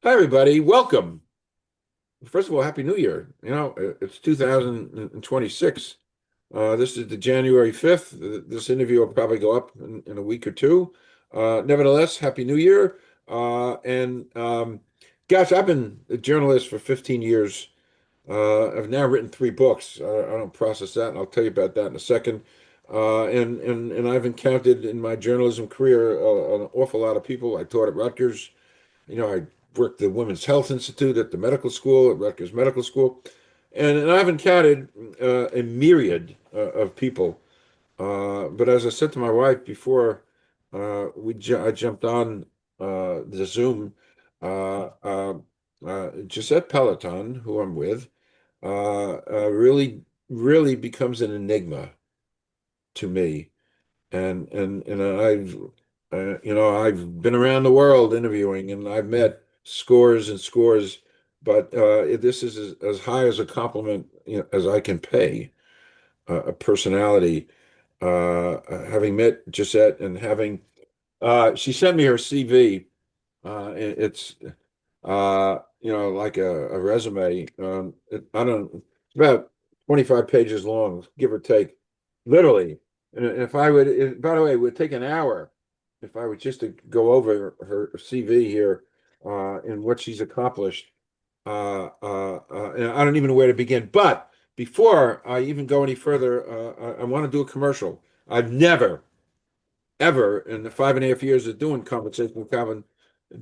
Hi, everybody. Welcome. First of all, Happy New Year. It's 2026. This is the January 5th. This interview will probably go up in a week or two. Nevertheless, Happy New Year. Gosh, I've been a journalist for 15 years. I've now written three books. I don't process that, and I'll tell you about that in a second. And I've encountered in my journalism career an awful lot of people. I taught at Rutgers. I worked at the Women's Health Institute at the medical school, at Rutgers Medical School, and I've encountered a myriad of people. But as I said to my wife before I jumped on the Zoom, Josette Peloton, who I'm with, really, really becomes an enigma to me. I've been around the world interviewing, and I've met scores and scores, but this is as high as a compliment, as I can pay a personality. Having met Gisette and having she sent me her CV. It's like a resume. I don't. It's about 25 pages long, give or take, literally. And if I would, by the way, it would take an hour if I were just to go over her CV here and what she's accomplished. And I don't even know where to begin. But before I even go any further, I want to do a commercial. I've never, ever in the 5.5 years of doing Conversation with Calvin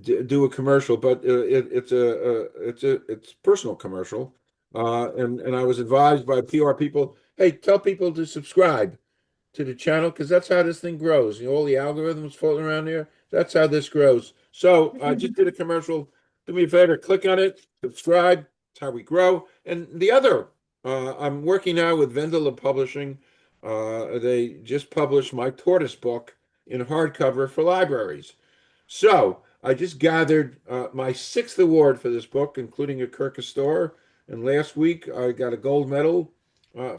do a commercial, but it's personal commercial, and I was advised by PR people, hey, tell people to subscribe to the channel because that's how this thing grows. All the algorithms floating around there, that's how this grows. So I just did a commercial. Do me a favor, click on it, subscribe. It's how we grow. And the other, I'm working now with Vendela Publishing. They just published my tortoise book in hardcover for libraries. So I just gathered my sixth award for this book, including a Kirkus store. And last week I got a gold medal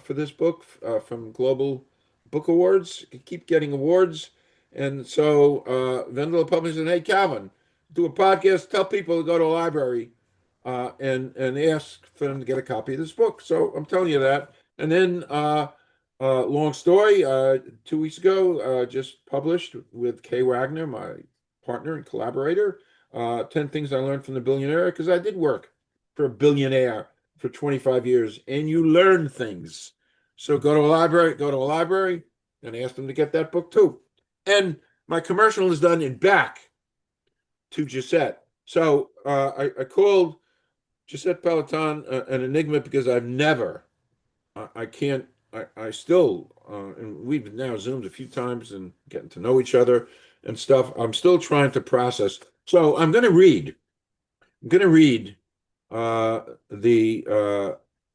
for this book from Global Book Awards. You keep getting awards. And so Vendela published, hey, Calvin, do a podcast, tell people to go to a library and ask for them to get a copy of this book. So I'm telling you that. And then, long story, 2 weeks ago, just published with Kay Wagner, my partner and collaborator, 10 Things I Learned from the Billionaire, because I did work for a billionaire for 25 years, and you learn things. So go to a library, and ask them to get that book too. And my commercial is done in back to Gisette. So I called Giuseppe Peloton an enigma because I've never, I can't, I still, and we've now Zoomed a few times and getting to know each other and stuff. I'm still trying to process. So I'm going to read the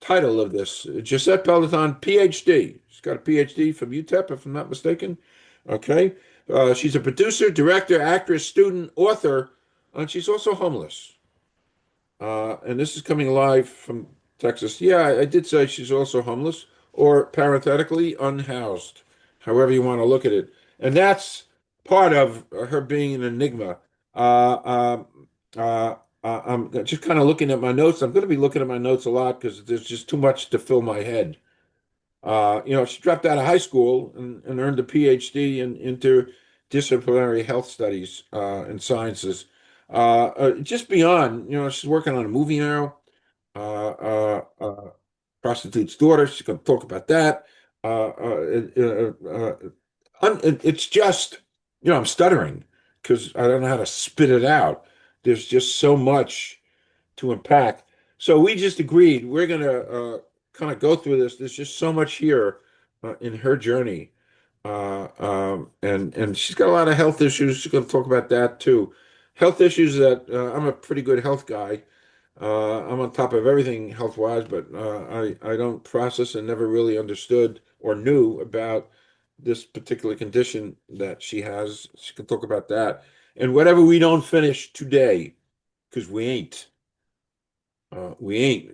title of this Giuseppe Peloton, PhD. She's got a PhD from UTEP, if I'm not mistaken. Okay. She's a producer, director, actress, student, author, and she's also homeless. And this is coming live from Texas. Yeah, I did say she's also homeless, or parenthetically, unhoused, however you want to look at it. And that's part of her being an enigma. Uh, I'm just kind of looking at my notes. I'm going to be looking at my notes a lot because there's just too much to fill my head. She dropped out of high school and earned a PhD in interdisciplinary health studies and sciences. Just beyond, she's working on a movie now, uh, uh, uh, Prostitute's Daughter. She's going to talk about that. It's just, I'm stuttering because I don't know how to spit it out. There's just so much to unpack. So we just agreed we're going to kind of go through this. There's just so much here in her journey. And she's got a lot of health issues. She's going to talk about that too. Health issues that I'm a pretty good health guy. I'm on top of everything health-wise, but I don't process and never really understood or knew about this particular condition that she has. She can talk about that. And whatever we don't finish today, because we ain't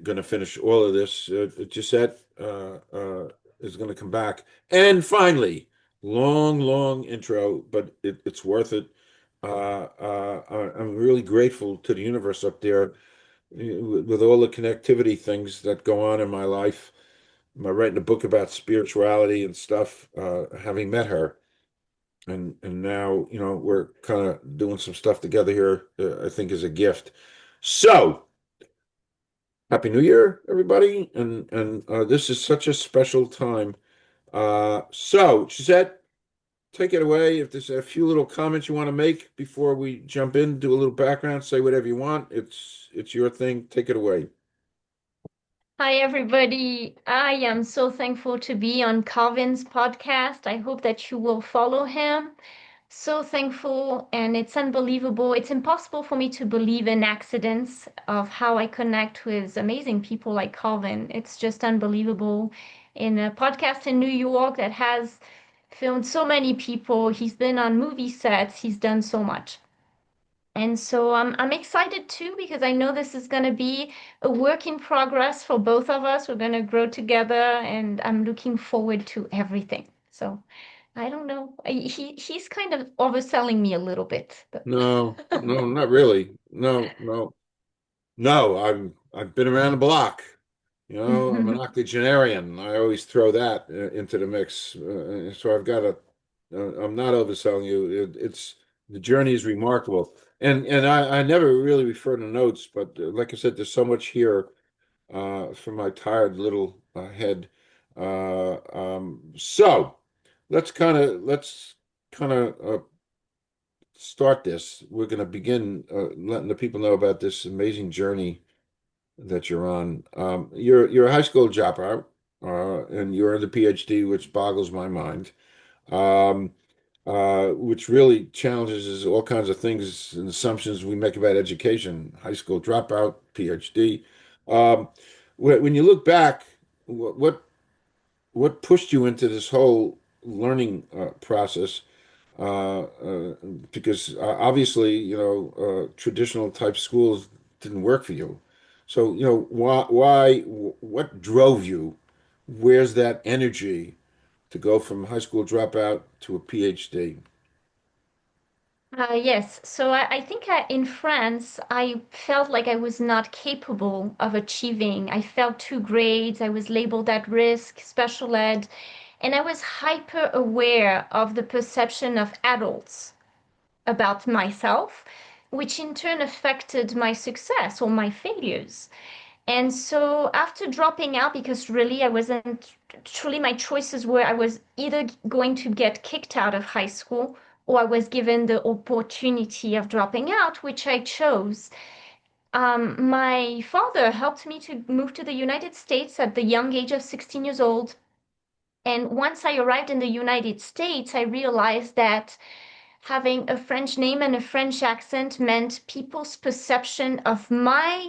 going to finish all of this. Gisette is going to come back. And finally, long, long intro, but it's worth it. I'm really grateful to the universe up there with all the connectivity things that go on in my life. I'm writing a book about spirituality and stuff, having met her. And now, we're kind of doing some stuff together here, I think is a gift. So, Happy New Year, everybody. And this is such a special time. So, Gisette, take it away. If there's a few little comments you want to make before we jump in, do a little background, say whatever you want. It's your thing. Take it away. Hi, everybody. I am so thankful to be on Calvin's podcast. I hope that you will follow him. So thankful, and it's unbelievable. It's impossible for me to believe in accidents of how I connect with amazing people like Calvin. It's just unbelievable. In a podcast in New York that has filmed so many people, he's been on movie sets, he's done so much. And so I'm excited too because I know this is going to be a work in progress for both of us. We're going to grow together, and I'm looking forward to everything. So I don't know. He's kind of overselling me a little bit. But No, no, not really. No, no, no. I've been around the block. I'm an octogenarian. I always throw that into the mix. So I've got a. I'm not overselling you. It's the journey is remarkable, and I never really refer to notes, but like I said, there's so much here for my tired little head. So let's kind of start this. We're going to begin letting the people know about this amazing journey that you're on. You're a high school dropout, and you're in the PhD, which boggles my mind. Um, which really challenges all kinds of things and assumptions we make about education. High school dropout, PhD. Um, when you look back, what pushed you into this whole learning process? Because obviously, traditional type schools didn't work for you. So, what drove you? Where's that energy to go from high school dropout to a PhD? yes, so I think in France, I felt like I was not capable of achieving. I failed two grades, I was labeled at risk, special ed, and I was hyper aware of the perception of adults about myself, which in turn affected my success or my failures. And so after dropping out, because really I wasn't truly my choices were I was either going to get kicked out of high school or I was given the opportunity of dropping out, which I chose. My father helped me to move to the United States at the young age of 16 years old. And once I arrived in the United States, I realized that having a French name and a French accent meant people's perception of my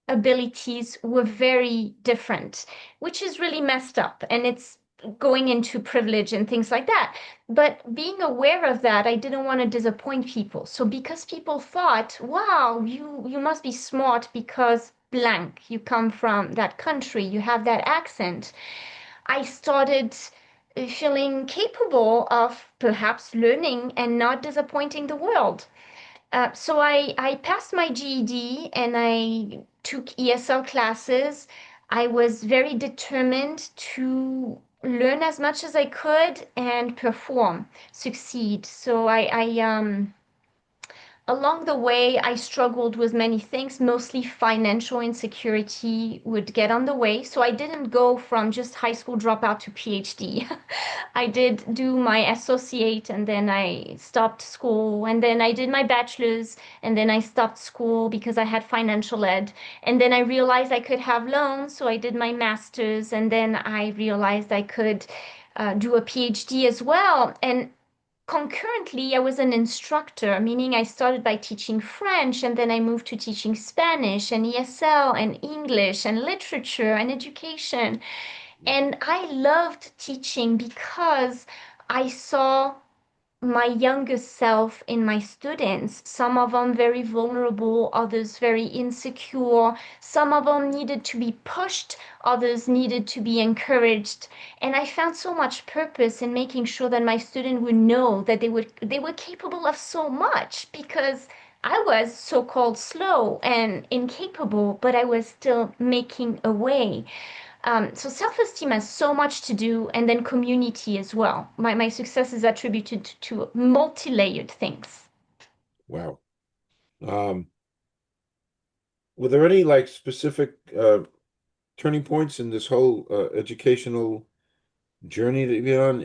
abilities were very different, which is really messed up. And it's going into privilege and things like that. But being aware of that, I didn't want to disappoint people. So because people thought, wow, you must be smart because blank, you come from that country, you have that accent, I started feeling capable of perhaps learning and not disappointing the world. So I passed my GED and I took ESL classes. I was very determined to learn as much as I could and perform, succeed. So along the way, I struggled with many things, mostly financial insecurity would get on the way. So I didn't go from just high school dropout to PhD. I did do my associate and then I stopped school and then I did my bachelor's and then I stopped school because I had financial ed. And then I realized I could have loans, so I did my master's and then I realized I could do a PhD as well. And concurrently, I was an instructor, meaning I started by teaching French and then I moved to teaching Spanish and ESL and English and literature and education. And I loved teaching because I saw my younger self in my students, some of them very vulnerable, others very insecure, some of them needed to be pushed, others needed to be encouraged. And I found so much purpose in making sure that my student would know that they were capable of so much because I was so-called slow and incapable, but I was still making a way. So self-esteem has so much to do, and then community as well. My success is attributed to multi-layered things. Wow. Um, were there any like specific turning points in this whole educational journey that you're on?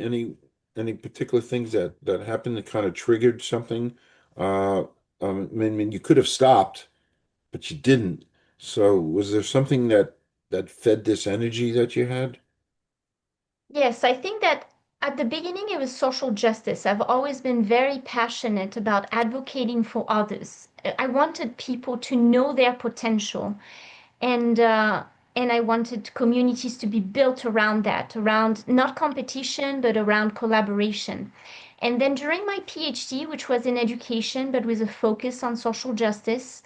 Any particular things that happened that kind of triggered something? Uh, I mean, you could have stopped, but you didn't. So was there something that fed this energy that you had? Yes, I think that at the beginning it was social justice. I've always been very passionate about advocating for others. I wanted people to know their potential, and uh, and I wanted communities to be built around that, around not competition, but around collaboration. And then during my PhD, which was in education, but with a focus on social justice,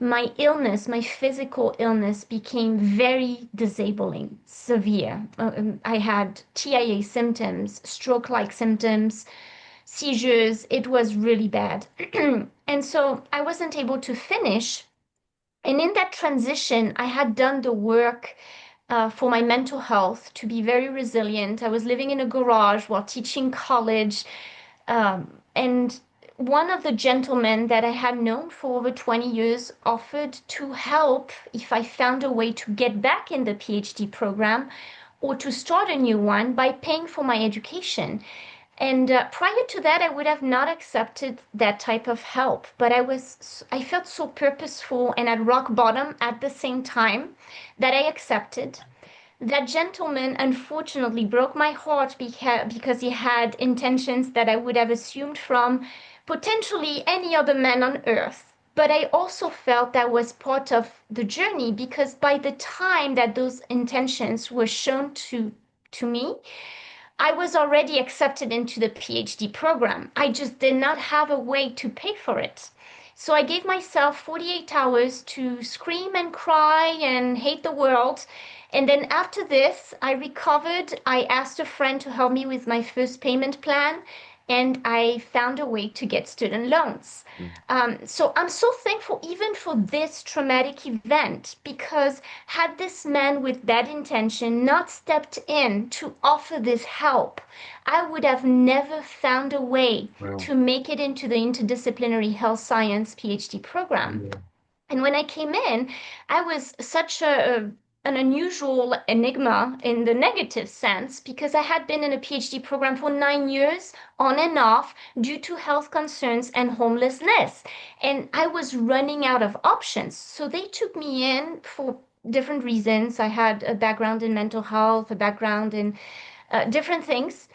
my illness, my physical illness became very disabling, severe. I had TIA symptoms, stroke-like symptoms, seizures. It was really bad. And so I wasn't able to finish. And in that transition, I had done the work for my mental health to be very resilient. I was living in a garage while teaching college. And one of the gentlemen that I had known for over 20 years offered to help if I found a way to get back in the PhD program or to start a new one by paying for my education. And prior to that, I would have not accepted that type of help. But I felt so purposeful and at rock bottom at the same time that I accepted. That gentleman unfortunately broke my heart because he had intentions that I would have assumed from potentially any other man on earth. But I also felt that was part of the journey because by the time that those intentions were shown to me, I was already accepted into the PhD program. I just did not have a way to pay for it. So I gave myself 48 hours to scream and cry and hate the world. And then after this, I recovered. I asked a friend to help me with my first payment plan, and I found a way to get student loans. So I'm so thankful even for this traumatic event because had this man with bad intention not stepped in to offer this help, I would have never found a way Wow. to make it into the interdisciplinary health science PhD program. Yeah. And when I came in, I was such an unusual enigma in the negative sense because I had been in a PhD program for 9 years on and off due to health concerns and homelessness. And I was running out of options. So they took me in for different reasons. I had a background in mental health, a background in different things.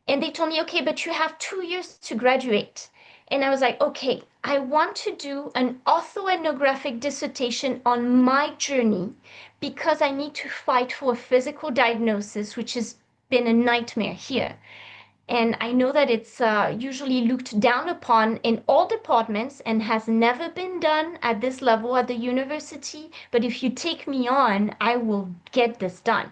And they told me, okay, but you have 2 years to graduate. And I was like, okay, I want to do an autoethnographic dissertation on my journey because I need to fight for a physical diagnosis, which has been a nightmare here. And I know that it's usually looked down upon in all departments and has never been done at this level at the university. But if you take me on, I will get this done,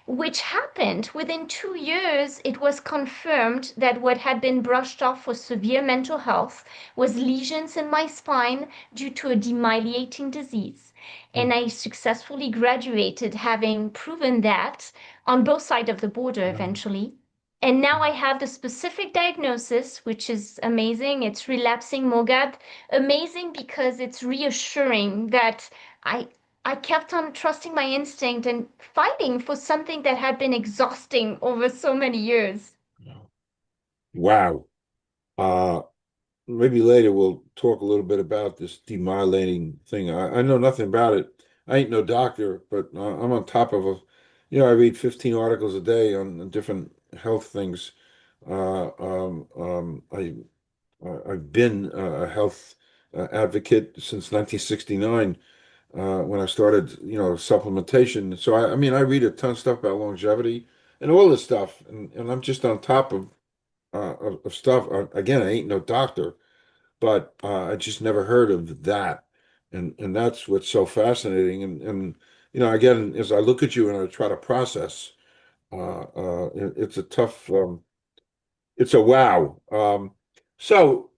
which happened within 2 years. It was confirmed that what had been brushed off for severe mental health was lesions in my spine due to a demyelinating disease. Hmm. And I successfully graduated, having proven that on both sides of the border Wow. eventually. And now I have the specific diagnosis, which is amazing. It's relapsing MOGAD. Amazing because it's reassuring that I I kept on trusting my instinct and fighting for something that had been exhausting over so many years. Wow. Uh, Maybe later we'll talk a little bit about this demyelinating thing. I know nothing about it. I ain't no doctor, but I'm on top of I read 15 articles a day on different health things. I've been a health advocate since 1969 when I started, supplementation. So I mean, I read a ton of stuff about longevity and all this stuff, and I'm just on top of stuff. Again, I ain't no doctor, but I just never heard of that, and that's what's so fascinating. And again, as I look at you and I try to process, it's a tough, it's a wow. So.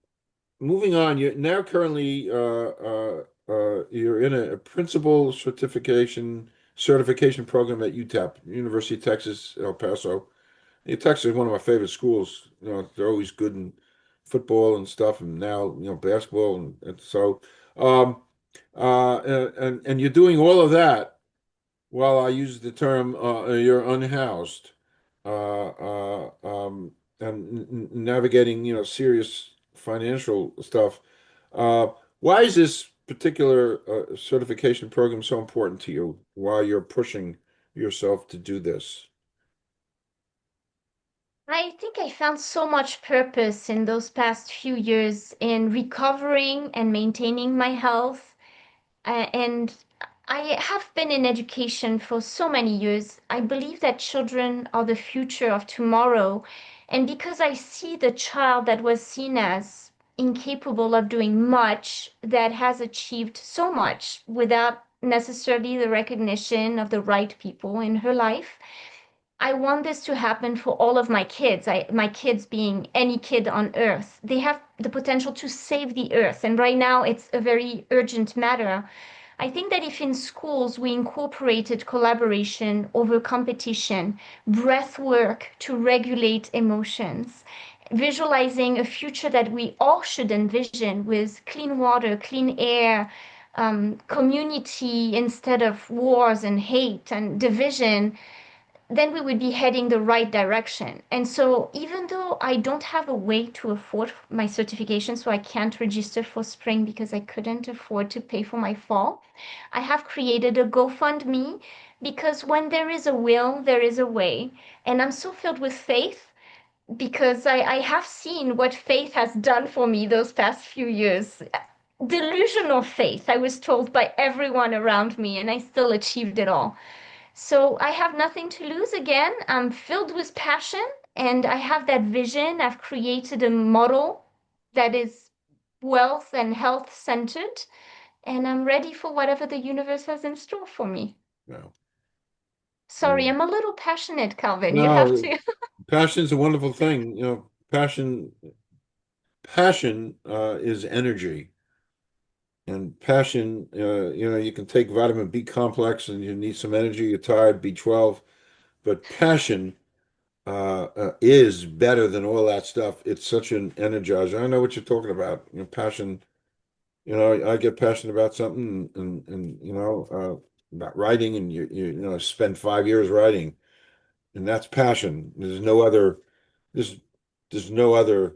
moving on, you're now currently you're in a principal certification program at UTEP, University of Texas, El Paso. Texas is one of my favorite schools. You know, they're always good in football and stuff, and now basketball, and so and you're doing all of that while I use the term you're unhoused, and navigating serious financial stuff. Uh, why is this particular certification program so important to you while you're pushing yourself to do this? I think I found so much purpose in those past few years in recovering and maintaining my health. And I have been in education for so many years. I believe that children are the future of tomorrow. And because I see the child that was seen as incapable of doing much, that has achieved so much without necessarily the recognition of the right people in her life, I want this to happen for all of my kids. My kids being any kid on earth. They have the potential to save the earth. And right now it's a very urgent matter. I think that if in schools we incorporated collaboration over competition, breath work to regulate emotions, visualizing a future that we all should envision with clean water, clean air, community instead of wars and hate and division, then we would be heading the right direction. And so, even though I don't have a way to afford my certification, so I can't register for spring because I couldn't afford to pay for my fall, I have created a GoFundMe because when there is a will, there is a way. And I'm so filled with faith because I have seen what faith has done for me those past few years. Delusional faith, I was told by everyone around me, and I still achieved it all. So I have nothing to lose again. I'm filled with passion and I have that vision. I've created a model that is wealth and health centered, and I'm ready for whatever the universe has in store for me. No, Sorry, I'm a little passionate, Calvin. You have no, to. passion is a wonderful thing. Passion is energy. And passion, you can take vitamin B complex and you need some energy, you're tired, B12, but passion is better than all that stuff. It's such an energizer. I know what you're talking about. Passion, I get passionate about something and about writing and spend 5 years writing, and that's passion. There's there's no other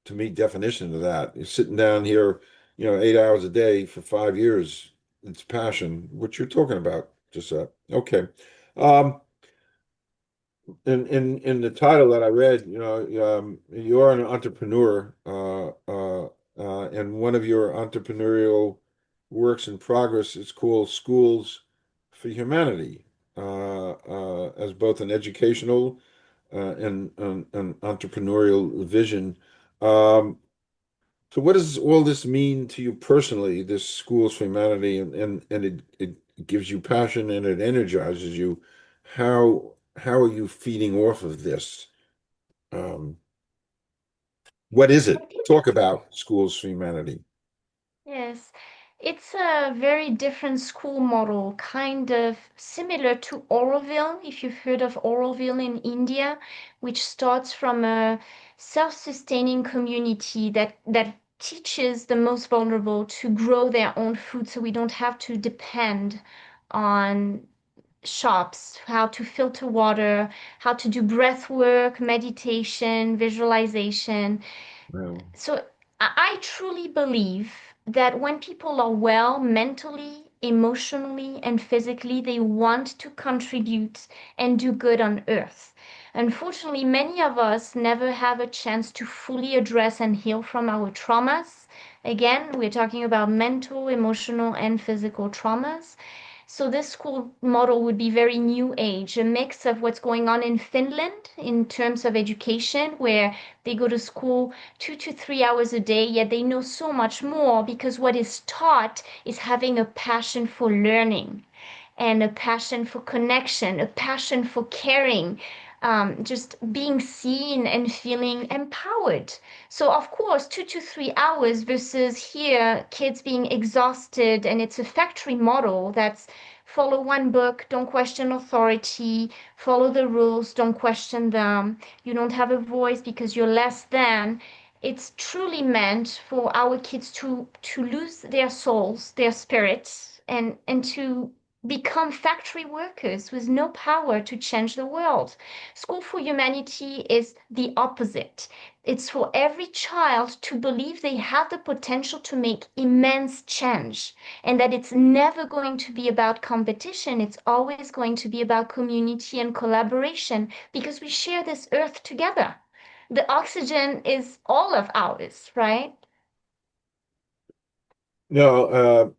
to me definition of that. You're sitting down here, 8 hours a day for 5 years. It's passion. What you're talking about, just that. Okay. Um, in the title that I read, you are an entrepreneur, and one of your entrepreneurial works in progress is called Schools for Humanity, as both an educational and an entrepreneurial vision. Um, so what does all this mean to you personally, this Schools for Humanity, and it gives you passion and it energizes you. How are you feeding off of this? Um, what is I it? think Talk it's about Schools for Humanity. Yes, it's a very different school model, kind of similar to Auroville, if you've heard of Auroville in India, which starts from a self-sustaining community that teaches the most vulnerable to grow their own food so we don't have to depend on shops, how to filter water, how to do breath work, meditation, visualization. Well, So I truly believe that when people are well mentally, emotionally, and physically, they want to contribute and do good on earth. Unfortunately, many of us never have a chance to fully address and heal from our traumas. Again, we're talking about mental, emotional, and physical traumas. So this school model would be very new age, a mix of what's going on in Finland in terms of education, where they go to school 2 to 3 hours a day, yet they know so much more because what is taught is having a passion for learning and a passion for connection, a passion for caring. just being seen and feeling empowered. So, of course, 2 to 3 hours versus here, kids being exhausted, and it's a factory model that's follow one book, don't question authority, follow the rules, don't question them. You don't have a voice because you're less than. It's truly meant for our kids to lose their souls, their spirits, and to become factory workers with no power to change the world. School for Humanity is the opposite. It's for every child to believe they have the potential to make immense change and that it's never going to be about competition. It's always going to be about community and collaboration because we share this earth together. The oxygen is all of ours, right? No,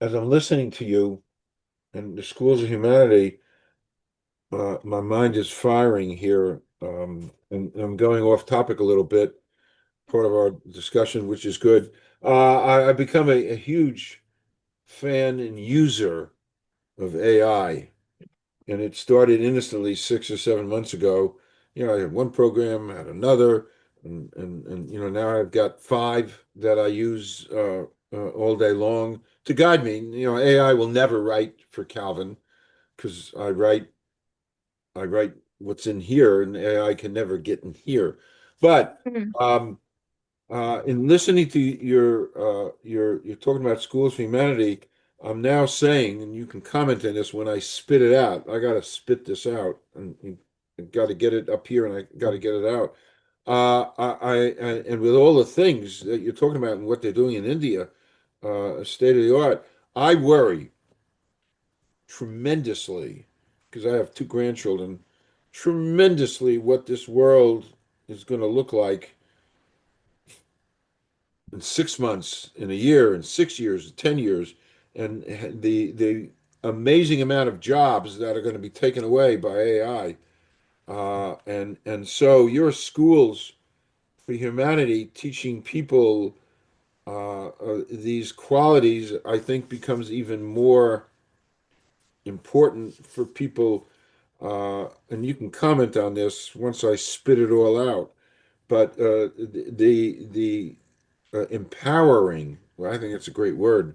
as I'm listening to you and the schools of humanity, my mind is firing here, and I'm going off topic a little bit, part of our discussion, which is good. I've become a huge fan and user of AI, and it started innocently 6 or 7 months ago. I had one program, I had another, and now I've got five that I use all day long to guide me. AI will never write for Calvin because I write what's in here, and AI can never get in here. But Mhm. um, in listening to you're talking about schools for humanity, I'm now saying, and you can comment on this when I spit it out. I got to spit this out, and you got to get it up here, and I got to get it out. And with all the things that you're talking about and what they're doing in India, state of the art, I worry tremendously because I have two grandchildren. Tremendously, what this world is going to look like in 6 months, in a year, in 6 years, in 10 years, and the amazing amount of jobs that are going to be taken away by AI. And so your schools for humanity teaching people these qualities, I think, becomes even more important for people. And you can comment on this once I spit it all out. But the empowering, well, I think it's a great word,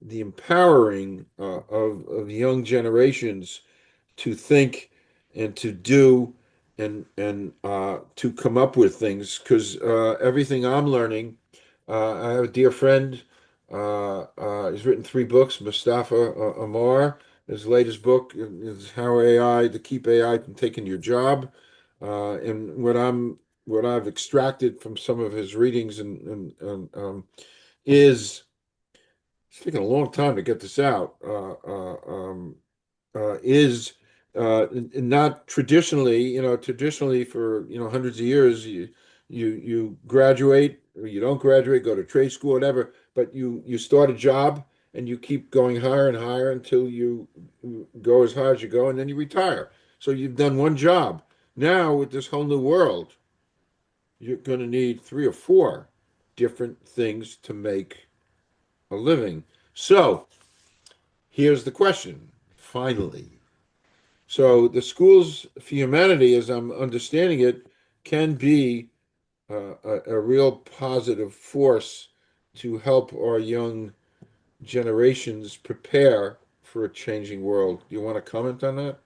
the empowering of young generations to think and to do and to come up with things. Because everything I'm learning, I have a dear friend. He's written 3 books. Mustafa Amar. His latest book is How AI to Keep AI from Taking Your Job. And what I've extracted from some of his readings is it's taken a long time to get this out. Is not traditionally, traditionally for hundreds of years, you graduate or you don't graduate, go to trade school, whatever, but you start a job and you keep going higher and higher until you go as high as you go, and then you retire. So you've done one job. Now with this whole new world, you're going to need 3 or 4 different things to make a living. So here's the question, finally. So the schools for humanity, as I'm understanding it, can be a real positive force to help our young generations prepare for a changing world. Do you want to comment on that?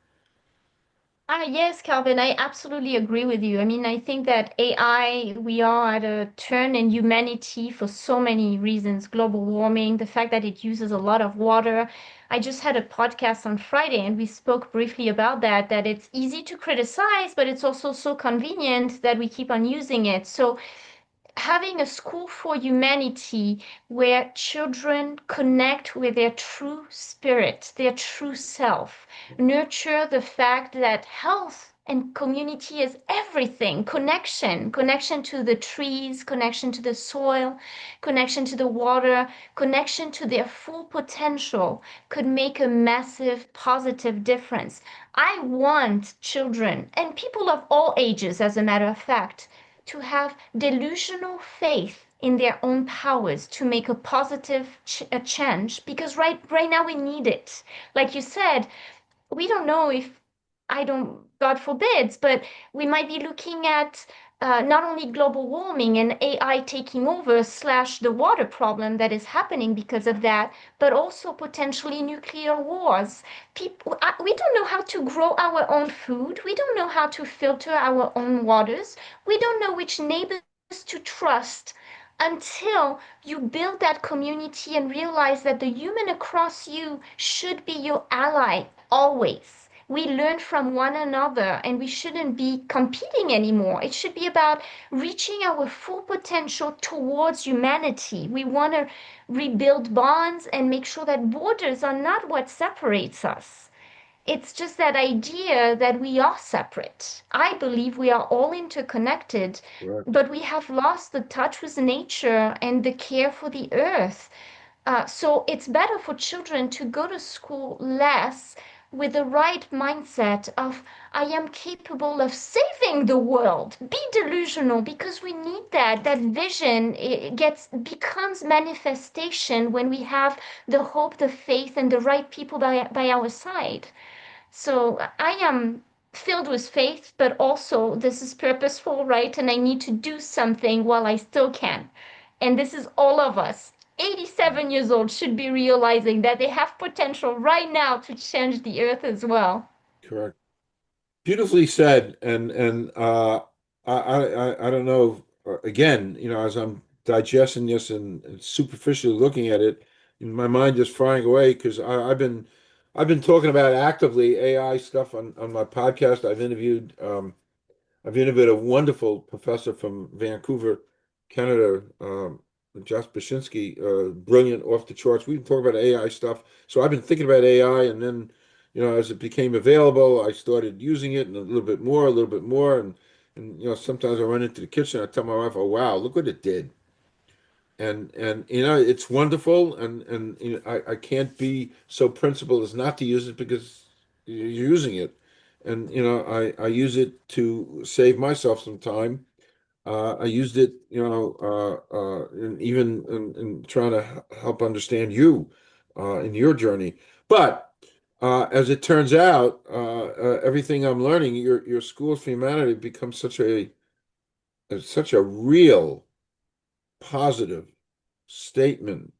Yes, Calvin, I absolutely agree with you. I mean, I think that AI, we are at a turn in humanity for so many reasons. Global warming, the fact that it uses a lot of water. I just had a podcast on Friday and we spoke briefly about that it's easy to criticize, but it's also so convenient that we keep on using it. So having a school for humanity where children connect with their true spirit, their true self, nurture the fact that health and community is everything. Connection to the trees, connection to the soil, connection to the water, connection to their full potential could make a massive positive difference. I want children and people of all ages, as a matter of fact, to have delusional faith in their own powers to make a positive a change because right now we need it. Like you said, we don't know if I don't God forbids, but we might be looking at not only global warming and AI taking over slash the water problem that is happening because of that, but also potentially nuclear wars. We don't know how to grow our own food. We don't know how to filter our own waters. We don't know which neighbors to trust until you build that community and realize that the human across you should be your ally always. We learn from one another and we shouldn't be competing anymore. It should be about reaching our full potential towards humanity. We want to rebuild bonds and make sure that borders are not what separates us. It's just that idea that we are separate. I believe we are all interconnected, Correct. but we have lost the touch with nature and the care for the earth. So it's better for children to go to school less with the right mindset of I am capable of saving the world. Be delusional because we need that. That vision it becomes manifestation when we have the hope, the faith, and the right people by our side. So I am filled with faith, but also this is purposeful, right? And I need to do something while I still can. And this is all of us. 87 years old should be realizing that they have potential right now to change the earth as well. Correct. Beautifully said. I don't know. Again, as I'm digesting this and superficially looking at it, my mind is frying away because I've been talking about actively AI stuff on my podcast. I've interviewed a wonderful professor from Vancouver, Canada, Josh Bashinsky, brilliant, off the charts. We've been talking about AI stuff. So I've been thinking about AI, and then, as it became available, I started using it, and a little bit more, a little bit more, and sometimes I run into the kitchen, I tell my wife, "Oh wow, look what it did," and it's wonderful, and I can't be so principled as not to use it because you're using it, and I use it to save myself some time. I used it, and even in trying to help understand you in your journey. But as it turns out, everything I'm learning, your Schools for Humanity becomes such a real positive statement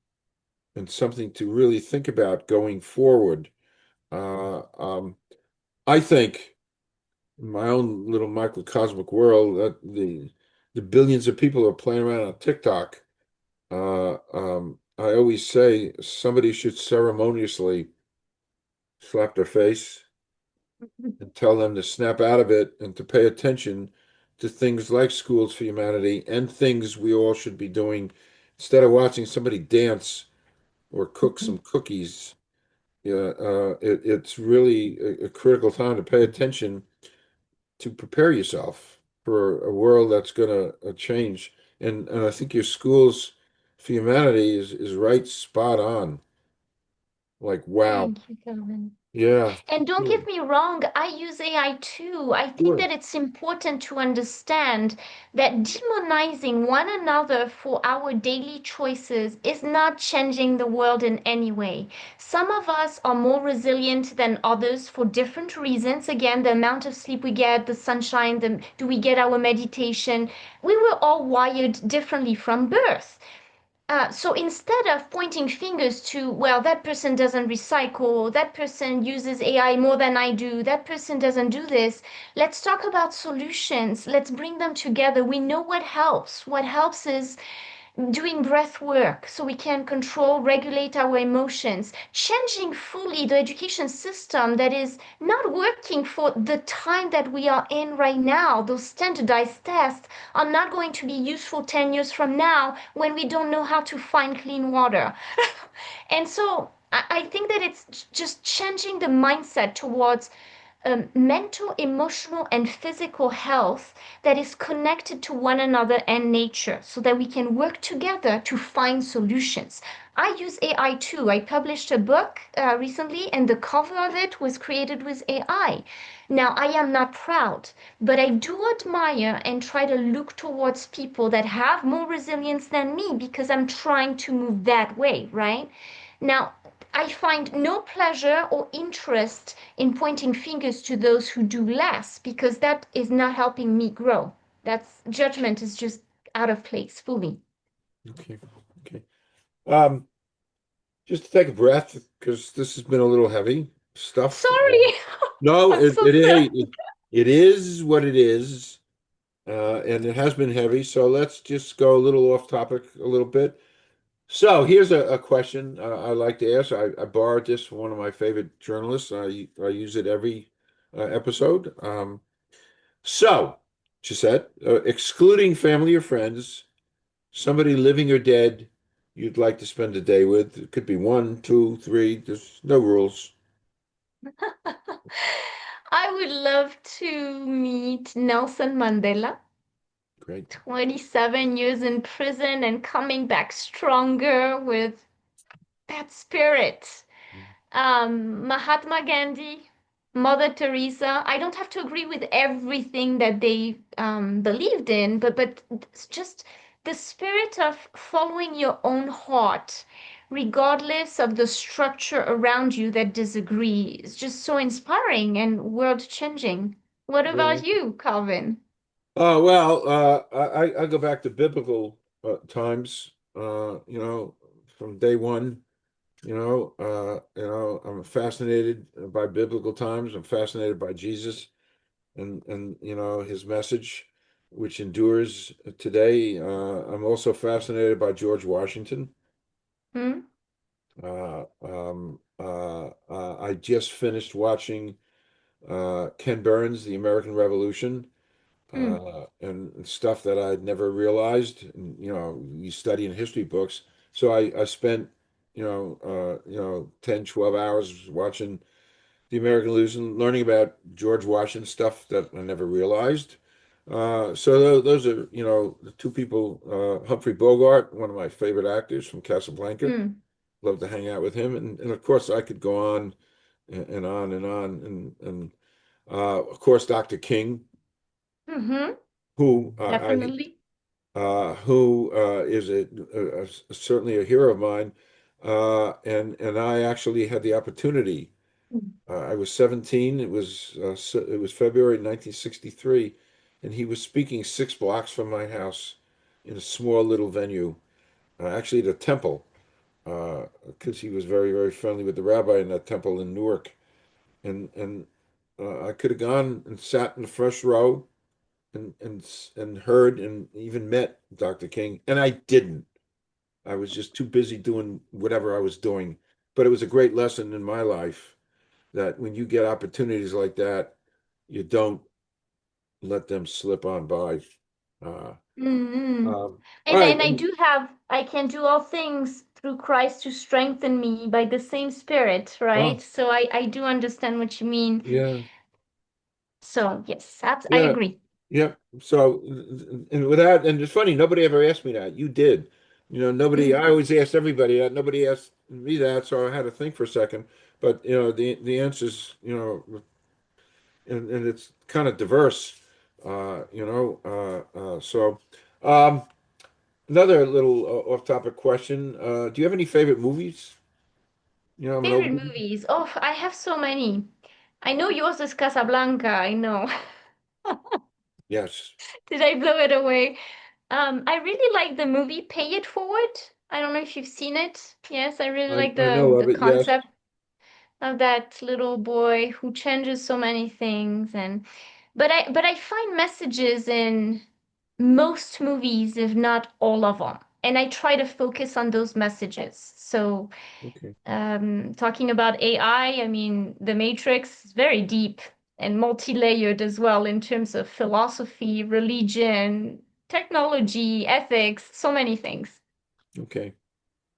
and something to really think about going forward. Uh, um, I think in my own little microcosmic world that the billions of people who are playing around on TikTok. I always say somebody should ceremoniously slap their face and tell them to snap out of it and to pay attention to things like Schools for Humanity and things we all should be doing instead of watching somebody dance or cook some cookies. Yeah, it's really a critical time to pay attention to prepare yourself for a world that's going to change. And I think your Schools for Humanity is right spot on. Like, wow. Thank you, Calvin. Yeah, And don't get sure. me wrong, I use AI too. I think Sure. that it's important to understand that demonizing one another for our daily choices is not changing the world in any way. Some of us are more resilient than others for different reasons. Again, the amount of sleep we get, the sunshine, do we get our meditation? We were all wired differently from birth. So instead of pointing fingers to, well, that person doesn't recycle, that person uses AI more than I do, that person doesn't do this, let's talk about solutions. Let's bring them together. We know what helps. What helps is doing breath work so we can control, regulate our emotions, changing fully the education system that is not working for the time that we are in right now. Those standardized tests are not going to be useful 10 years from now when we don't know how to find clean water. And so I think that it's just changing the mindset towards mental, emotional, and physical health that is connected to one another and nature so that we can work together to find solutions. I use AI too. I published a book recently, and the cover of it was created with AI. Now, I am not proud, but I do admire and try to look towards people that have more resilience than me because I'm trying to move that way, right? Now, I find no pleasure or interest in pointing fingers to those who do less because that is not helping me grow. That's judgment is just out of place fully. Okay. Okay. Um, just to take a breath because this has been a little heavy stuff. Sorry, No, I'm so it is what it is, and it has been heavy. So let's just go a little off topic a little bit. So here's a question I like to ask. I borrowed this from one of my favorite journalists. I use it every episode. So, she said, excluding family or friends, somebody living or dead you'd like to spend a day with. It could be one, two, three. There's no rules. I would love to meet Nelson Mandela. Great. 27 years in prison and coming back stronger with that spirit. Mahatma Gandhi, Mother Teresa. I don't have to agree with everything that they believed in, but it's just the spirit of following your own heart, regardless of the structure around you that disagree. It's just so inspiring and world changing. What Yeah. about you, Calvin? Oh, well, I go back to biblical times, from day one. I'm fascinated by biblical times. I'm fascinated by Jesus and his message, which endures today. I'm also fascinated by George Washington. Hmm? I just finished watching Ken Burns, The American Revolution, Hmm. and stuff that I'd never realized. And, you study in history books. So I spent, 10, 12 hours watching The American Revolution, learning about George Washington stuff that I never realized. So those are, the two people, Humphrey Bogart, one of my favorite actors from Casablanca. Hmm. Love to hang out with him. And of course, I could go on and on and on. And of course, Dr. King, Mm-hmm. who Definitely. is certainly a hero of mine. And I actually had the opportunity. I was 17. It was February 1963, and he was speaking 6 blocks from my house in a small little venue, actually at a temple, because he was very, very friendly with the rabbi in that temple in Newark. And I could have gone and sat in the first row and heard and even met Dr. King, and I didn't. I was just too busy doing whatever I was doing. But it was a great lesson in my life that when you get opportunities like that, you don't let them slip on by. Uh, Mm-hmm. all And right. I do have, I can do all things through Christ to strengthen me by the same Spirit, right? Oh, So I do understand what you mean. yeah, So yes, I yeah, agree. yeah. So, and with that, and it's funny, nobody ever asked me that. You did. Nobody, I Mm. always asked everybody that. Nobody asked me that, so I had to think for a second. But, the answers, and it's kind of diverse, so, um, another little off-topic question. Do you have any favorite movies? I'm an Favorite old. movies. Oh, I have so many. I know yours is Casablanca, I know. Yes, Did I blow it away? I really like the movie Pay It Forward. I don't know if you've seen it. Yes, I really like I know the of it. Yes. concept of that little boy who changes so many things and but I find messages in most movies, if not all of them. And I try to focus on those messages. So, Okay. talking about AI, I mean, The Matrix is very deep and multi-layered as well in terms of philosophy, religion, technology, ethics, so many things. Okay.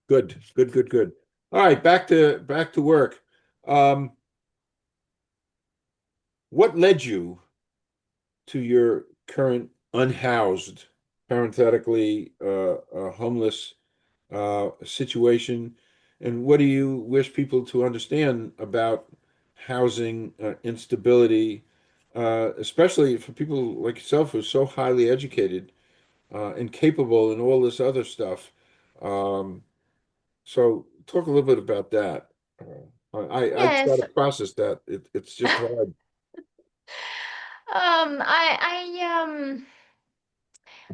Good. Good. Good. Good. All right. Back to work. Um, what led you to your current unhoused, parenthetically homeless situation, and what do you wish people to understand about housing instability, especially for people like yourself who are so highly educated and capable and all this other stuff? Um, so talk a little bit about that. I try Yes. to process that. It's just hard.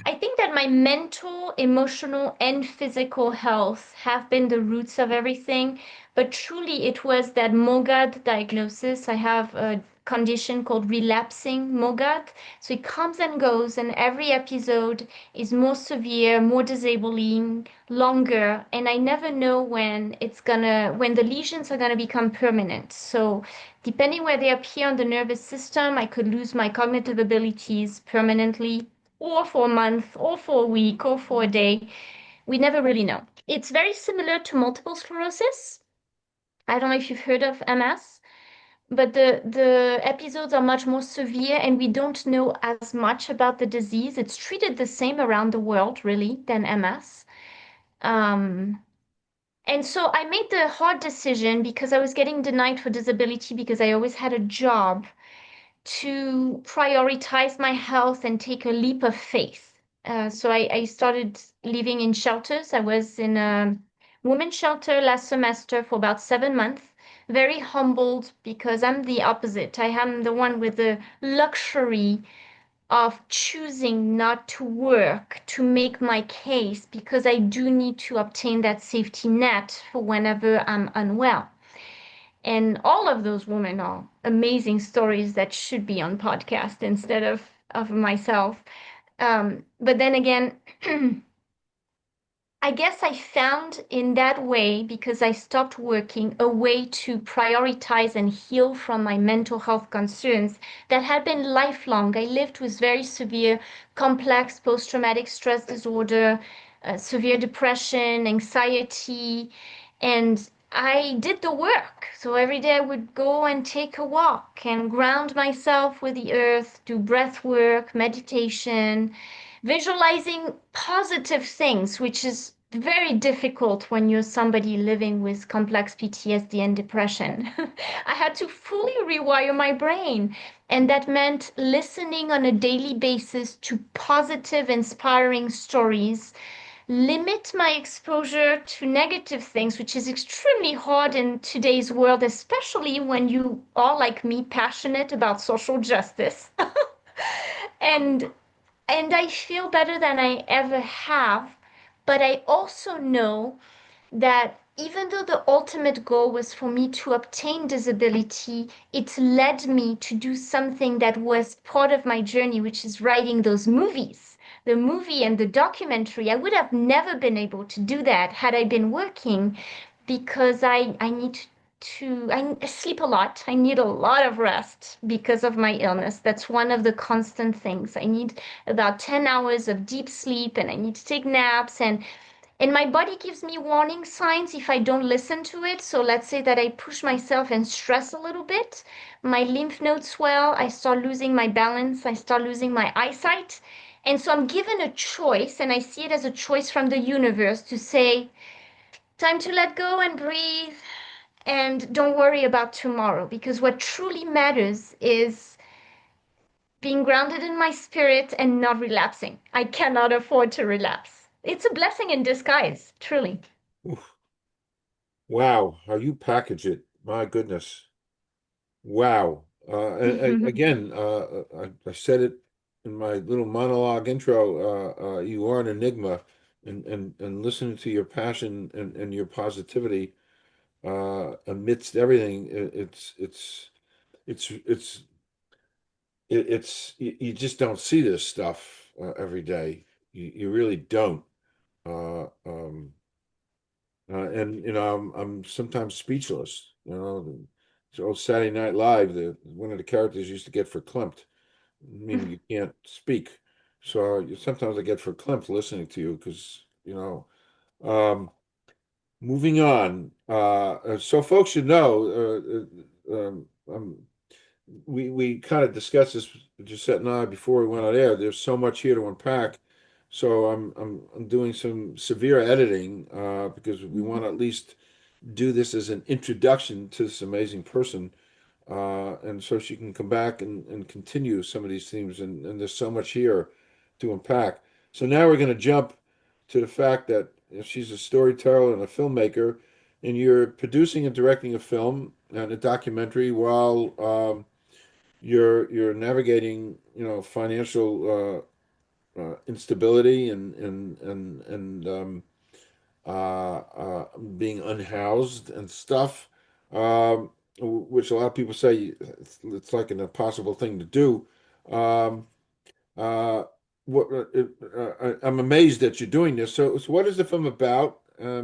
I think that my mental, emotional, and physical health have been the roots of everything. But truly, it was that MOGAD diagnosis. I have a condition called relapsing MOGAD. So it comes and goes, and every episode is more severe, more disabling, longer. And I never know when the lesions are gonna become permanent. So depending where they appear on the nervous system, I could lose my cognitive abilities permanently or for a month, or for a week, or for a day. We never really know. It's very similar to multiple sclerosis. I don't know if you've heard of MS, but the episodes are much more severe, and we don't know as much about the disease. It's treated the same around the world, really, than MS. Um, and so I made the hard decision because I was getting denied for disability because I always had a job to prioritize my health and take a leap of faith. So I started living in shelters. I was in a women's shelter last semester for about 7 months. Very humbled because I'm the opposite. I am the one with the luxury of choosing not to work to make my case because I do need to obtain that safety net for whenever I'm unwell. And all of those women are amazing stories that should be on podcast instead of myself. But then again, I guess I found in that way, because I stopped working, a way to prioritize and heal from my mental health concerns that had been lifelong. I lived with very severe, complex post-traumatic stress disorder, severe depression, anxiety, and I did the work. So every day I would go and take a walk and ground myself with the earth, do breath work, meditation, visualizing positive things, which is very difficult when you're somebody living with complex PTSD and depression. I had to fully rewire my brain. And that meant listening on a daily basis to positive, inspiring stories, limit my exposure to negative things, which is extremely hard in today's world, especially when you are, like me, passionate about social justice. And I feel better than I ever have. But I also know that even though the ultimate goal was for me to obtain disability, it led me to do something that was part of my journey, which is writing those movies. The movie and the documentary, I would have never been able to do that had I been working because I need I sleep a lot. I need a lot of rest because of my illness. That's one of the constant things. I need about 10 hours of deep sleep and I need to take naps and my body gives me warning signs if I don't listen to it. So let's say that I push myself and stress a little bit. My lymph nodes swell. I start losing my balance. I start losing my eyesight. And so I'm given a choice, and I see it as a choice from the universe to say, time to let go and breathe and don't worry about tomorrow. Because what truly matters is being grounded in my spirit and not relapsing. I cannot afford to relapse. It's a blessing in disguise, truly. Oof. Wow, how you package it. My goodness. Wow. Again, I said it in my little monologue intro. You are an enigma, and listening to your passion and your positivity amidst everything, it's you just don't see this stuff every day. You really don't. Uh, um, and I'm sometimes speechless. So old Saturday Night Live, the one of the characters used to get verklempt, meaning you can't speak. So sometimes I get verklempt listening to you because Um, moving on. So folks should know. We kind of discussed this, Giuseppe and I, before we went on air. There's so much here to unpack. So I'm doing some severe editing because we want to at least do this as an introduction to this amazing person, and so she can come back and continue some of these themes. And there's so much here to unpack. So now we're going to jump to the fact that she's a storyteller and a filmmaker. and you're producing and directing a film and a documentary while you're navigating, financial instability and being unhoused and stuff, which a lot of people say it's like an impossible thing to do. Um, uh, I'm amazed that you're doing this. So what is the film about? Why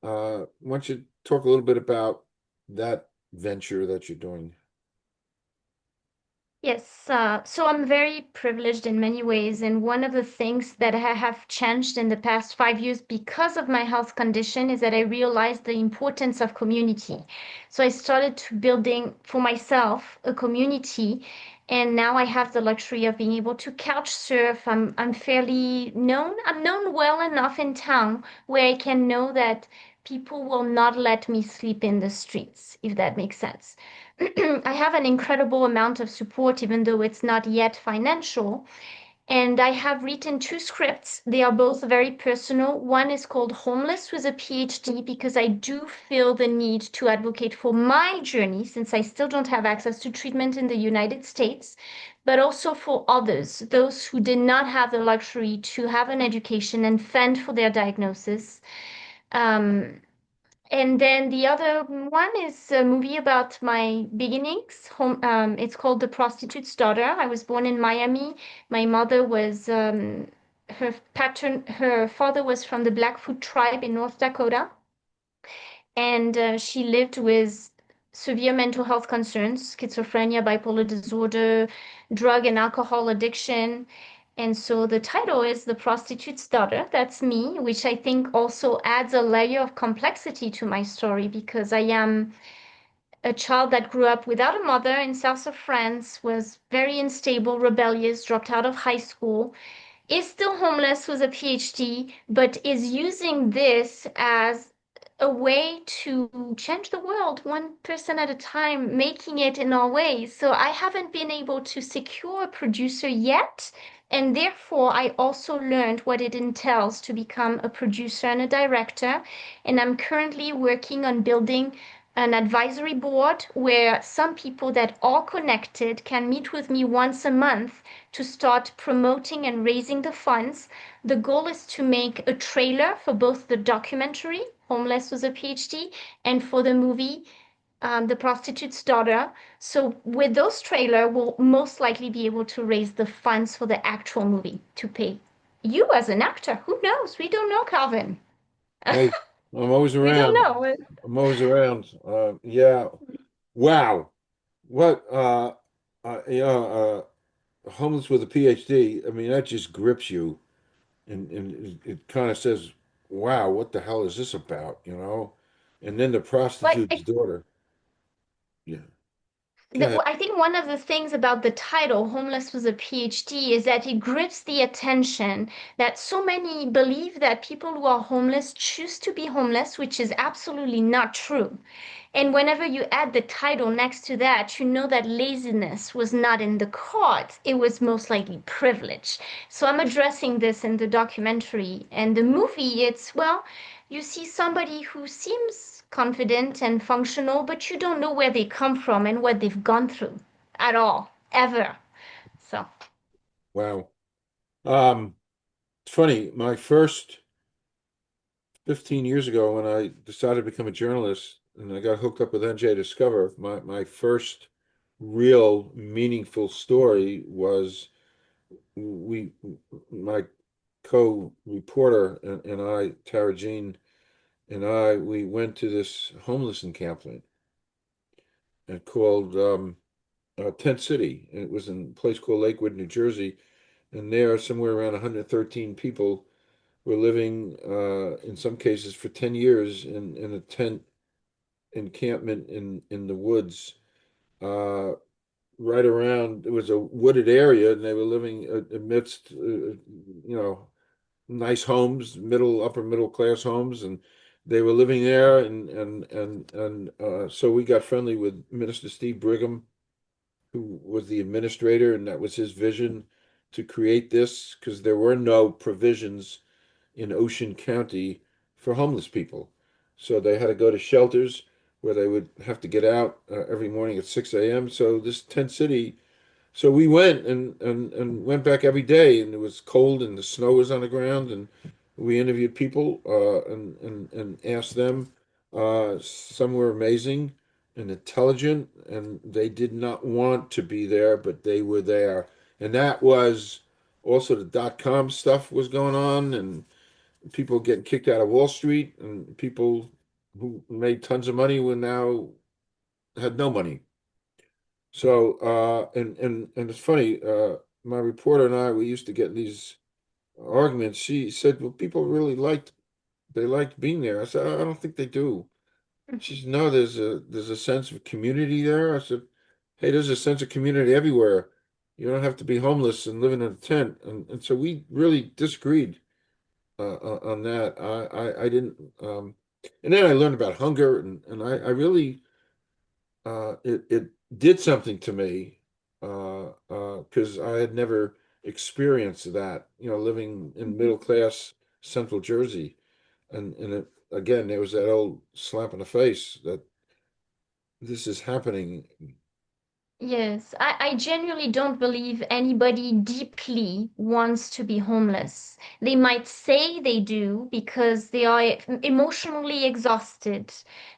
don't you talk a little bit about that venture that you're doing? Yes, so I'm very privileged in many ways, and one of the things that have changed in the past 5 years because of my health condition is that I realized the importance of community. So I started to building for myself a community, and now I have the luxury of being able to couch surf. I'm fairly known. I'm known well enough in town where I can know that people will not let me sleep in the streets, if that makes sense. I have an incredible amount of support, even though it's not yet financial. And I have written two scripts. They are both very personal. One is called Homeless with a PhD because I do feel the need to advocate for my journey since I still don't have access to treatment in the United States, but also for others, those who did not have the luxury to have an education and fend for their diagnosis. Um, and then the other one is a movie about my beginnings. It's called The Prostitute's Daughter. I was born in Miami. My mother was her father was from the Blackfoot tribe in North Dakota, and she lived with severe mental health concerns, schizophrenia, bipolar disorder, drug and alcohol addiction. And so the title is The Prostitute's Daughter. That's me, which I think also adds a layer of complexity to my story because I am a child that grew up without a mother in south of France, was very unstable, rebellious, dropped out of high school, is still homeless with a PhD, but is using this as a way to change the world one person at a time, making it in all ways. So I haven't been able to secure a producer yet. And therefore, I also learned what it entails to become a producer and a director. And I'm currently working on building an advisory board where some people that are connected can meet with me once a month to start promoting and raising the funds. The goal is to make a trailer for both the documentary, Homeless with a PhD, and for the movie, The Prostitute's Daughter. So with those trailer, we'll most likely be able to raise the funds for the actual movie to pay you as an actor. Who knows? We don't know, Calvin. Hey, I'm always We don't around. know. I'm always around. Yeah. Wow. What? Homeless with a PhD. I mean, that just grips you, and it kind of says, "Wow, what the hell is this about?" And then the But prostitute's daughter. Yeah. Go ahead. I think one of the things about the title, Homeless with a PhD, is that it grips the attention that so many believe that people who are homeless choose to be homeless, which is absolutely not true. And whenever you add the title next to that, you know that laziness was not in the cards. It was most likely privilege. So I'm addressing this in the documentary. And the movie, it's, well, you see somebody who seems confident and functional, but you don't know where they come from and what they've gone through at all, ever. So, Wow. It's funny. My first 15 years ago, when I decided to become a journalist, and I got hooked up with NJ Discover, my first real meaningful story was we my co-reporter and I, Tara Jean, and we went to this homeless encampment and called Tent City. And it was in a place called Lakewood, New Jersey. And there, somewhere around 113 people were living, in some cases, for 10 years in a tent encampment in the woods. Right around, it was a wooded area, and they were living amidst, nice homes, upper middle class homes, and they were living there, and so we got friendly with Minister Steve Brigham, who was the administrator, and that was his vision to create this because there were no provisions in Ocean County for homeless people. So they had to go to shelters where they would have to get out every morning at 6 a.m. So this tent city, so we went and went back every day, and it was cold and the snow was on the ground, and we interviewed people and asked them. Some were amazing and intelligent, and they did not want to be there, but they were there. And that was also the dot-com stuff was going on, and people getting kicked out of Wall Street, and people who made tons of money were now had no money. So, and it's funny, my reporter and I, we used to get in these arguments. She said, well, people really they liked being there. I said, I don't think they do. She said, no, there's a sense of community there. I said, hey, there's a sense of community everywhere. You don't have to be homeless and living in a tent. And so we really disagreed on that. I didn't, and then I learned about hunger, and I really, it did something to me because I had never experienced that, living in middle class Central Jersey, and again there was that old slap in the face that this is happening. Yes, I genuinely don't believe anybody deeply wants to be homeless. They might say they do because they are emotionally exhausted,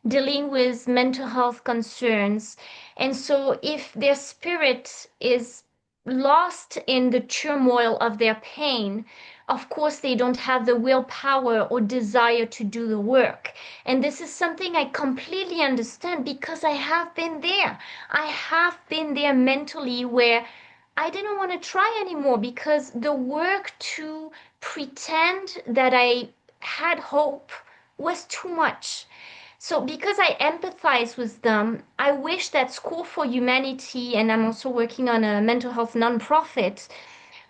dealing with mental health concerns. And so, if their spirit is lost in the turmoil of their pain, of course, they don't have the willpower or desire to do the work. And this is something I completely understand because I have been there. I have been there mentally where I didn't want to try anymore because the work to pretend that I had hope was too much. So, because I empathize with them, I wish that School for Humanity, and I'm also working on a mental health nonprofit,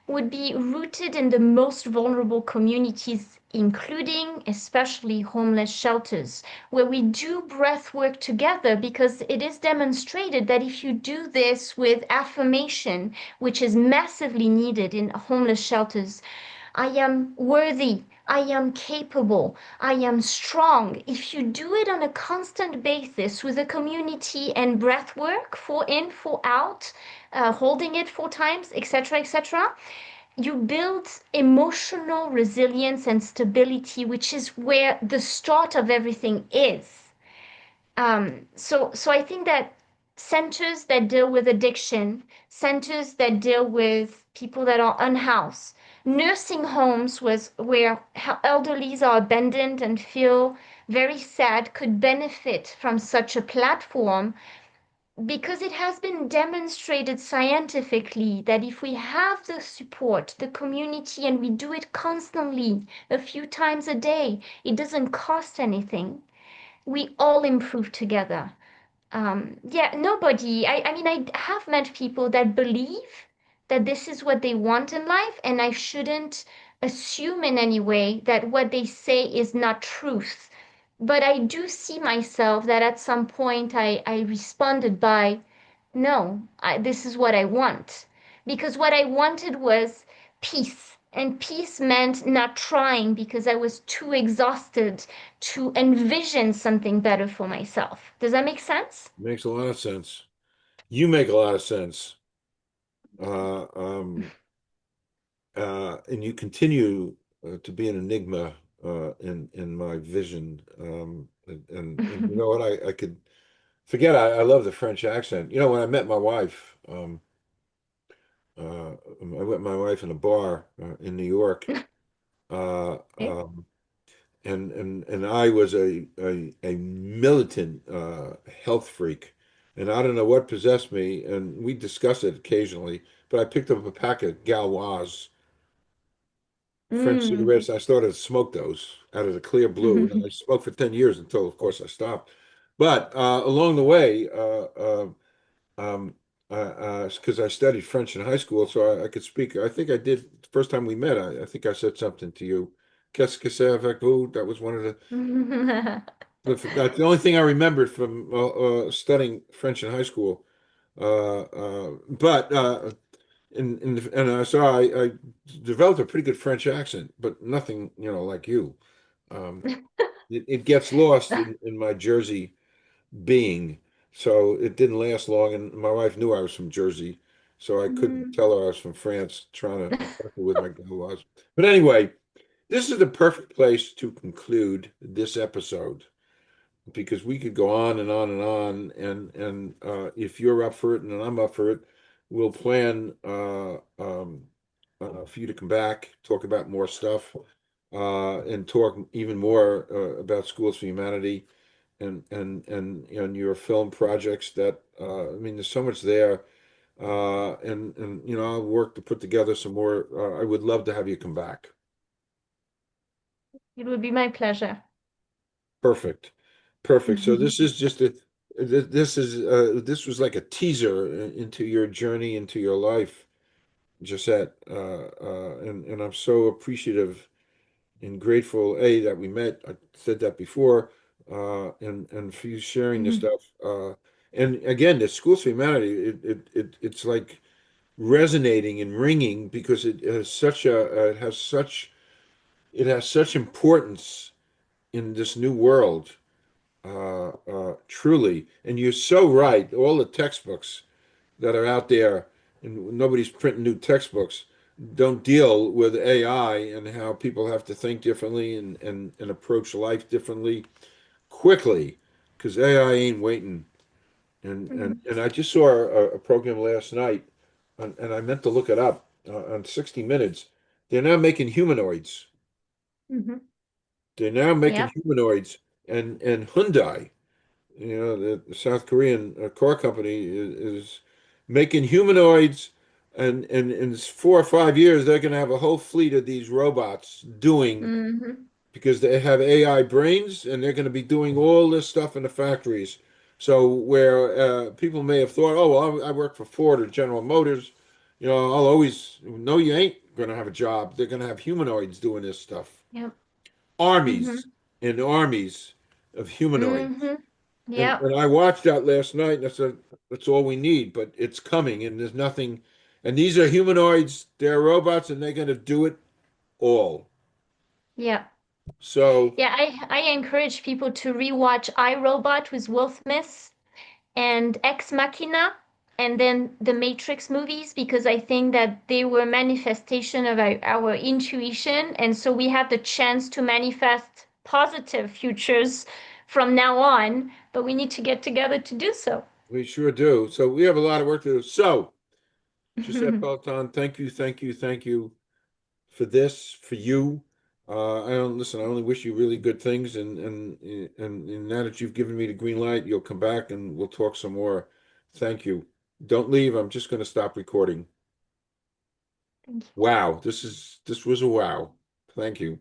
would be rooted in the most vulnerable communities, including especially homeless shelters, where we do breath work together because it is demonstrated that if you do this with affirmation, which is massively needed in homeless shelters, I am worthy. I am capable. I am strong. If you do it on a constant basis with a community and breath work, 4 in, 4 out, holding it 4 times, etc., etc., you build emotional resilience and stability, which is where the start of everything is. So I think that centers that deal with addiction, centers that deal with people that are unhoused, nursing homes where elderlies are abandoned and feel very sad could benefit from such a platform because it has been demonstrated scientifically that if we have the support, the community, and we do it constantly, a few times a day, it doesn't cost anything. We all improve together. Yeah, nobody, I mean, I have met people that believe that this is what they want in life, and I shouldn't assume in any way that what they say is not truth. But I do see myself that at some point I responded by, no, this is what I want. Because what I wanted was peace. And peace meant not trying because I was too exhausted to envision something better for myself. Does that make sense? Makes a lot of sense. You make a lot of sense. Uh, um, and you continue to be an enigma in my vision. And you know what? I could forget. I love the French accent. When I met my wife, I met my wife in a bar in New York, uh, Okay. and I was a militant health freak, and I don't know what possessed me. And we discuss it occasionally, but I picked up a pack of Gauloises French Mm. cigarettes. I started to smoke those out of the clear blue, and I smoked for 10 years until, of course, I stopped. But along the way, um, because I studied French in high school, so I could speak. I think I did the first time we met. I think I said something to you. Qu'est-ce que c'est avec vous? That was one of that's the only thing I remembered from studying French in high school. But so I developed a pretty good French accent, but nothing, like you. Um, it gets lost in my Jersey being. So it didn't last long. And my wife knew I was from Jersey. So I couldn't Mm. tell her I was from France trying to careful with my laws. But anyway, this is the perfect place to conclude this episode because we could go on and on and on. And if you're up for it and I'm up for it, we'll plan for you to come back, talk about more stuff, and talk even more about Schools for Humanity and your film projects that I mean, there's so much there. And I'll work to put together some more. I would love to have you come back. It would be my pleasure. Perfect. Perfect. So this is just a this was like a teaser into your journey into your life, Josette. And I'm so appreciative and grateful, A, that we met. I said that before, and for you sharing this Mhm. stuff. And again, the Schools for Humanity, it's like resonating and ringing because it has such importance in this new world. Truly, and you're so right. All the textbooks that are out there, and nobody's printing new textbooks, don't deal with AI and how people have to think differently and approach life differently quickly, because AI ain't waiting. Mhm. And I just saw a program last night, and I meant to look it up on 60 Minutes. They're now making humanoids. Mhm. They're now making Yep. humanoids, and Hyundai. The South Korean car company is making humanoids, and in 4 or 5 years, they're going to have a whole fleet of these robots doing Mhm. because they have AI brains and they're going to be doing all this stuff in the factories. So where people may have thought, oh, well, I work for Ford or General Motors, I'll always, no, you ain't going to have a job. They're going to have humanoids doing this stuff. Yep. Armies Mhm. and armies of humanoids. Mhm. And Yep. and I watched that last night, and I said, that's all we need, but it's coming, and there's nothing. And these are humanoids, they're robots, and they're going to do it all. Yep. So Yeah, I encourage people to rewatch I, Robot with Will Smith and Ex Machina and then the Matrix movies because I think that they were manifestation of our intuition and so we have the chance to manifest positive futures from now on, but we need to get together to do so. we sure do. So we have a lot of work to do. So, Giuseppe Peloton, thank you, thank you, thank you for this, for you. I don't listen. I only wish you really good things, and now that you've given me the green light, you'll come back and we'll talk some more. Thank you. Don't leave. I'm just going to stop recording. Thank you. Wow, this was a wow. Thank you.